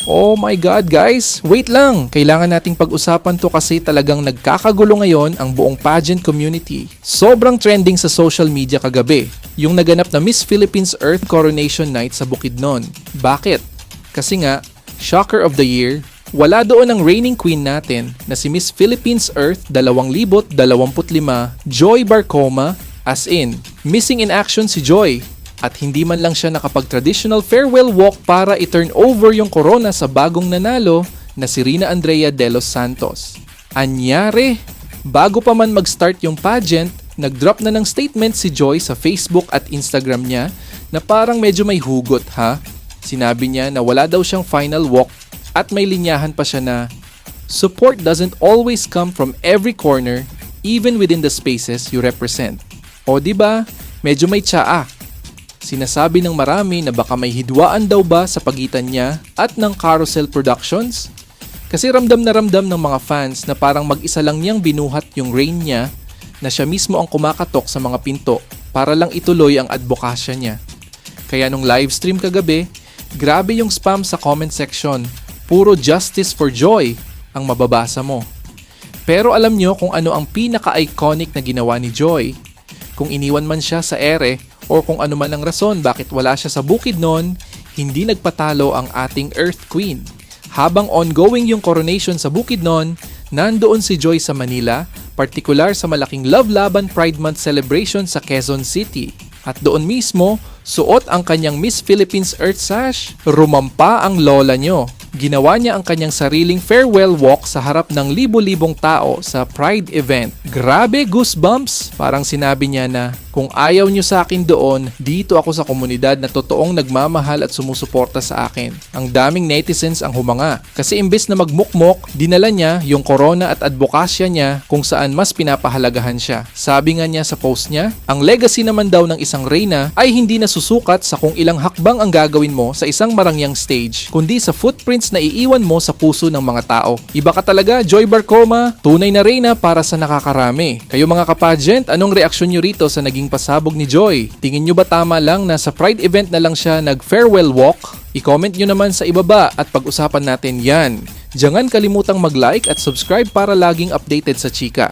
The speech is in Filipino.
Oh my God guys, wait lang! Kailangan nating pag-usapan to kasi talagang nagkakagulo ngayon ang buong pageant community. Sobrang trending sa social media kagabi, yung naganap na Miss Philippines Earth Coronation Night sa Bukidnon. Bakit? Kasi nga, Shocker of the Year, wala doon ang reigning queen natin na si Miss Philippines Earth 2025, Joy Barcoma, as in, missing in action si Joy. At hindi man lang siya nakapag-traditional farewell walk para i-turn over yung corona sa bagong nanalo na si Rina Andrea de los Santos. Anyari, bago pa man mag-start yung pageant, nag-drop na ng statement si Joy sa Facebook at Instagram niya na parang medyo may hugot ha. Sinabi niya na wala daw siyang final walk at may linyahan pa siya na support doesn't always come from every corner even within the spaces you represent. O diba, medyo may tsaa. Sinasabi ng marami na baka may hidwaan daw ba sa pagitan niya at ng Carousel Productions? Kasi ramdam ng mga fans na parang mag-isa lang niyang binuhat yung reign niya na siya mismo ang kumakatok sa mga pinto para lang ituloy ang advokasya niya. Kaya nung livestream kagabi, grabe yung spam sa comment section. Puro justice for Joy ang mababasa mo. Pero alam niyo kung ano ang pinaka-iconic na ginawa ni Joy? Kung iniwan man siya sa ere o kung ano man ang rason bakit wala siya sa Bukidnon, hindi nagpatalo ang ating Earth Queen. Habang ongoing yung coronation sa Bukidnon, nandoon si Joy sa Manila, partikular sa malaking Love Laban Pride Month celebration sa Quezon City. At doon mismo, suot ang kanyang Miss Philippines Earth sash. Rumampa ang lola nyo. Ginawa niya ang kanyang sariling farewell walk sa harap ng libo-libong tao sa Pride event. Grabe goosebumps! Parang sinabi niya na, kung ayaw niyo sa akin doon, dito ako sa komunidad na totoong nagmamahal at sumusuporta sa akin. Ang daming netizens ang humanga. Kasi imbes na magmukmok, dinala niya yung corona at advokasya niya kung saan mas pinapahalagahan siya. Sabi nga niya sa post niya, ang legacy naman daw ng isang reyna ay hindi nasusukat sa kung ilang hakbang ang gagawin mo sa isang marangyang stage, kundi sa footprints na iiwan mo sa puso ng mga tao. Iba ka talaga, Joy Barcoma, tunay na reyna para sa nakakarami. Kayo mga kapageant, anong reaksyon nyo rito sa naging pasabog ni Joy? Tingin nyo ba tama lang na sa Pride event na lang siya nag-farewell walk? I-comment nyo naman sa ibaba at pag-usapan natin yan. Diyan kalimutang mag-like at subscribe para laging updated sa chika.